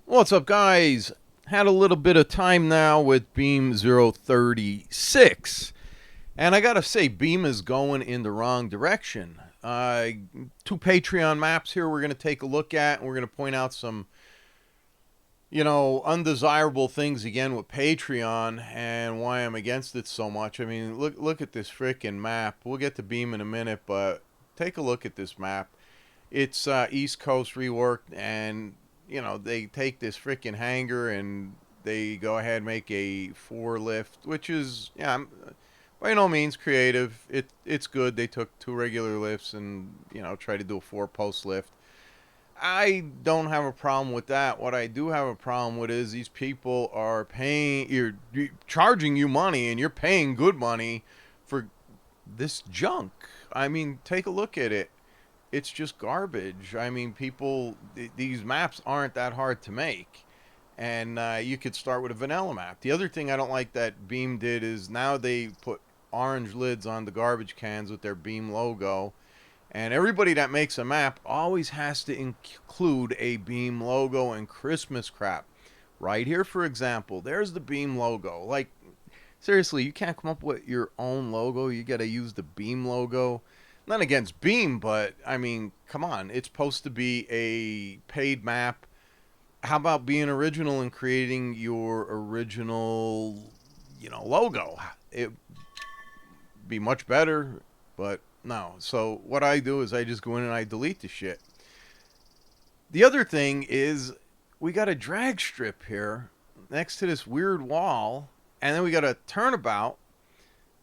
What's up, guys? Had a little bit of time now with Beam 0.36, and I gotta say, Beam is going in the wrong direction. Two Patreon maps here we're gonna take a look at, and we're gonna point out some, undesirable things again with Patreon and why I'm against it so much. I mean, look at this freaking map. We'll get to Beam in a minute, but take a look at this map. It's East Coast reworked, and they take this freaking hangar and they go ahead and make a four lift, which is by no means creative. It's good. They took two regular lifts and tried to do a four post lift. I don't have a problem with that. What I do have a problem with is these people are paying, you're charging you money, and you're paying good money for this junk. I mean, take a look at it. It's just garbage. I mean, these maps aren't that hard to make. And you could start with a vanilla map. The other thing I don't like that Beam did is now they put orange lids on the garbage cans with their Beam logo. And everybody that makes a map always has to include a Beam logo and Christmas crap. Right here, for example, there's the Beam logo. Like, seriously, you can't come up with your own logo. You got to use the Beam logo. Not against Beam, but I mean, come on. It's supposed to be a paid map. How about being original and creating your original, logo? It'd be much better, but no. So what I do is I just go in and I delete the shit. The other thing is we got a drag strip here next to this weird wall, and then we got a turnabout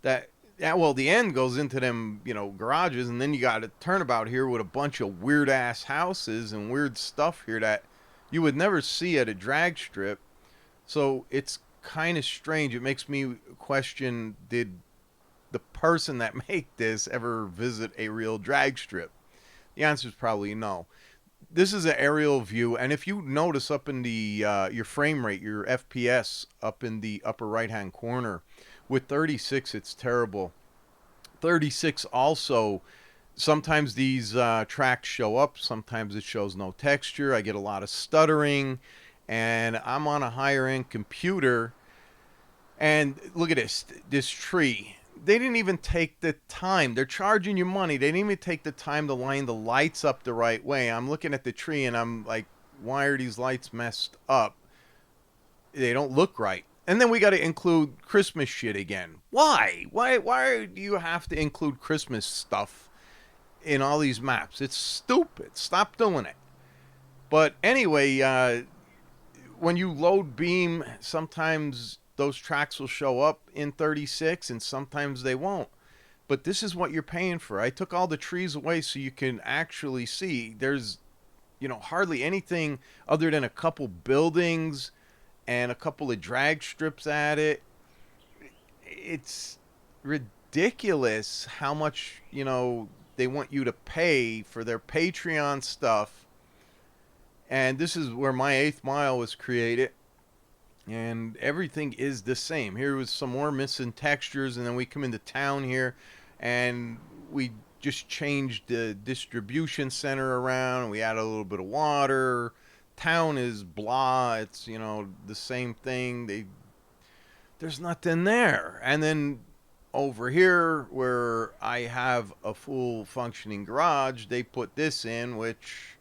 that, yeah, well, the end goes into them, garages, and then you got a turnabout here with a bunch of weird ass houses and weird stuff here that you would never see at a drag strip. So it's kind of strange. It makes me question, did the person that made this ever visit a real drag strip? The answer is probably no. This is an aerial view, and if you notice up in the your frame rate, your FPS up in the upper right hand corner, with 36 it's terrible. 36 also, sometimes these tracks show up, sometimes it shows no texture. I get a lot of stuttering, and I'm on a higher end computer. And look at this tree. They didn't even take the time. They're charging you money. They didn't even take the time to line the lights up the right way. I'm looking at the tree and I'm like, why are these lights messed up? They don't look right. And then we got to include Christmas shit again. Why? Why do you have to include Christmas stuff in all these maps? It's stupid. Stop doing it. But anyway, when you load Beam, sometimes those tracks will show up in 36 and sometimes they won't. But this is what you're paying for. I took all the trees away so you can actually see there's, hardly anything other than a couple buildings and a couple of drag strips at it. It's ridiculous how much, they want you to pay for their Patreon stuff. And this is where my eighth mile was created. And everything is the same. Here was some more missing textures, and then we come into town here, and we just changed the distribution center around. We add a little bit of water. Town is blah. It's the same thing. There's nothing there. And then over here, where I have a full functioning garage, they put this in, which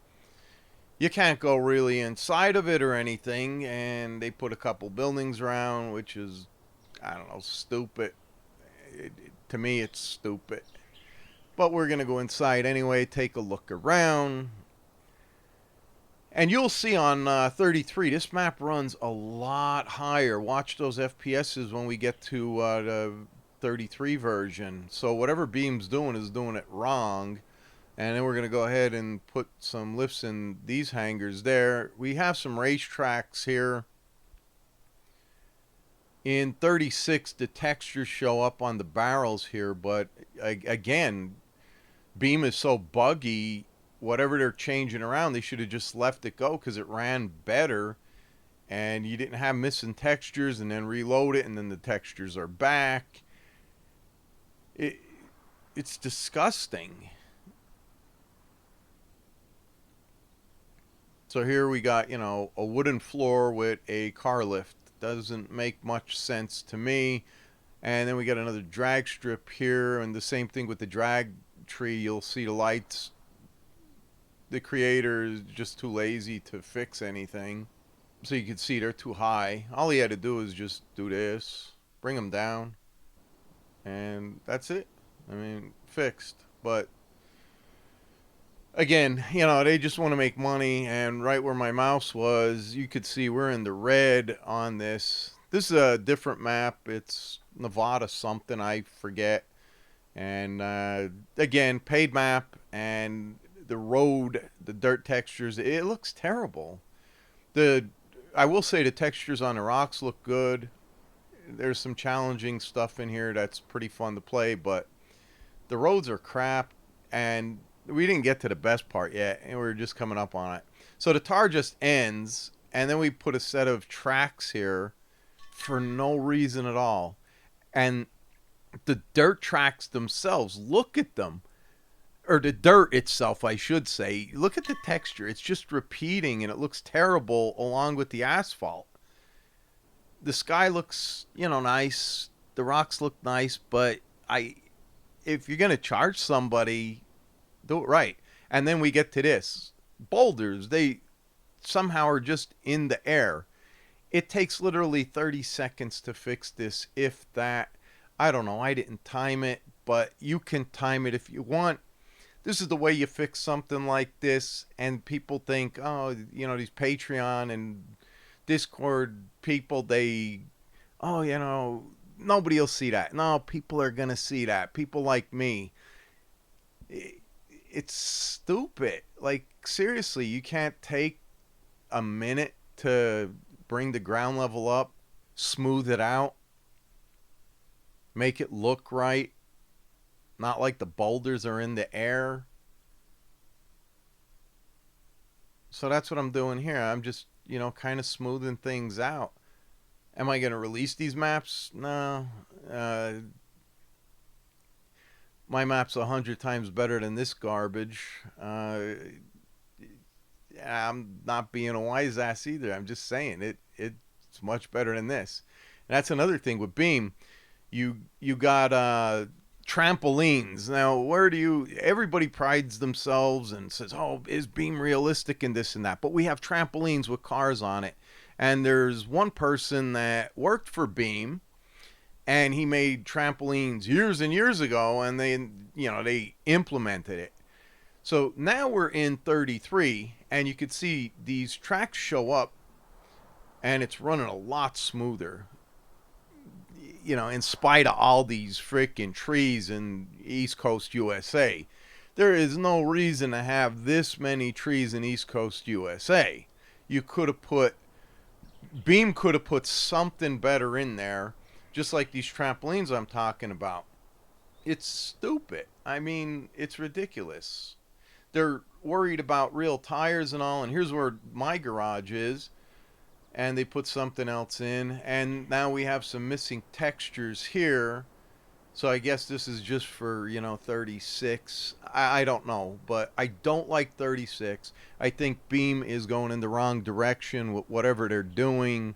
you can't go really inside of it or anything, and they put a couple buildings around, which is, I don't know, stupid. To me, it's stupid. But we're going to go inside anyway, take a look around. And you'll see on 33, this map runs a lot higher. Watch those FPSs when we get to the 33 version. So whatever Beam's doing is doing it wrong. And then we're going to go ahead and put some lifts in these hangars there. We have some racetracks here. In 36, the textures show up on the barrels here, but again, Beam is so buggy, whatever they're changing around, they should have just left it go because it ran better, and you didn't have missing textures and then reload it, and then the textures are back. It's disgusting. So here we got, you know, a wooden floor with a car lift. Doesn't make much sense to me. And then we got another drag strip here, and the same thing with the drag tree. You'll see the lights. The creator is just too lazy to fix anything. So you can see they're too high. All he had to do is just do this, bring them down, and that's it. I mean, fixed. But again, you know, they just want to make money, and right where my mouse was, you could see we're in the red on this. This is a different map. It's Nevada something, I forget. And again, paid map, and the road, the dirt textures, it looks terrible. The I will say the textures on the rocks look good. There's some challenging stuff in here that's pretty fun to play, but the roads are crap, and we didn't get to the best part yet, and we're just coming up on it. So the tar just ends, and then we put a set of tracks here for no reason at all. And the dirt tracks themselves, look at them. Or the dirt itself, I should say. Look at the texture. It's just repeating, and it looks terrible along with the asphalt. The sky looks, you know, nice. The rocks look nice, but if you're going to charge somebody, do it right. And then we get to this. Boulders, they somehow are just in the air. It takes literally 30 seconds to fix this, if that. I don't know. I didn't time it, but you can time it if you want. This is the way you fix something like this, and people think, oh, you know, these Patreon and Discord people, oh, you know, nobody will see that. No, people are going to see that. People like me. It's stupid. Like, seriously, you can't take a minute to bring the ground level up, smooth it out, make it look right, not like the boulders are in the air. So that's what I'm doing here. I'm just, you know, kind of smoothing things out. Am I going to release these maps? No. My map's 100 times better than this garbage. I'm not being a wise ass either. I'm just saying it's much better than this. And that's another thing with Beam. You got trampolines. Now, everybody prides themselves and says, oh, is Beam realistic in this and that? But we have trampolines with cars on it. And there's one person that worked for Beam, and he made trampolines years and years ago, and they implemented it. So now we're in 33, and you can see these tracks show up, and it's running a lot smoother. You know, in spite of all these freaking trees in East Coast USA. There is no reason to have this many trees in East Coast USA. Beam could have put something better in there, just like these trampolines I'm talking about. It's stupid. I mean, it's ridiculous. They're worried about real tires and all, and here's where my garage is. And they put something else in, and now we have some missing textures here. So I guess this is just for, 36. I don't know, but I don't like 36. I think Beam is going in the wrong direction with whatever they're doing.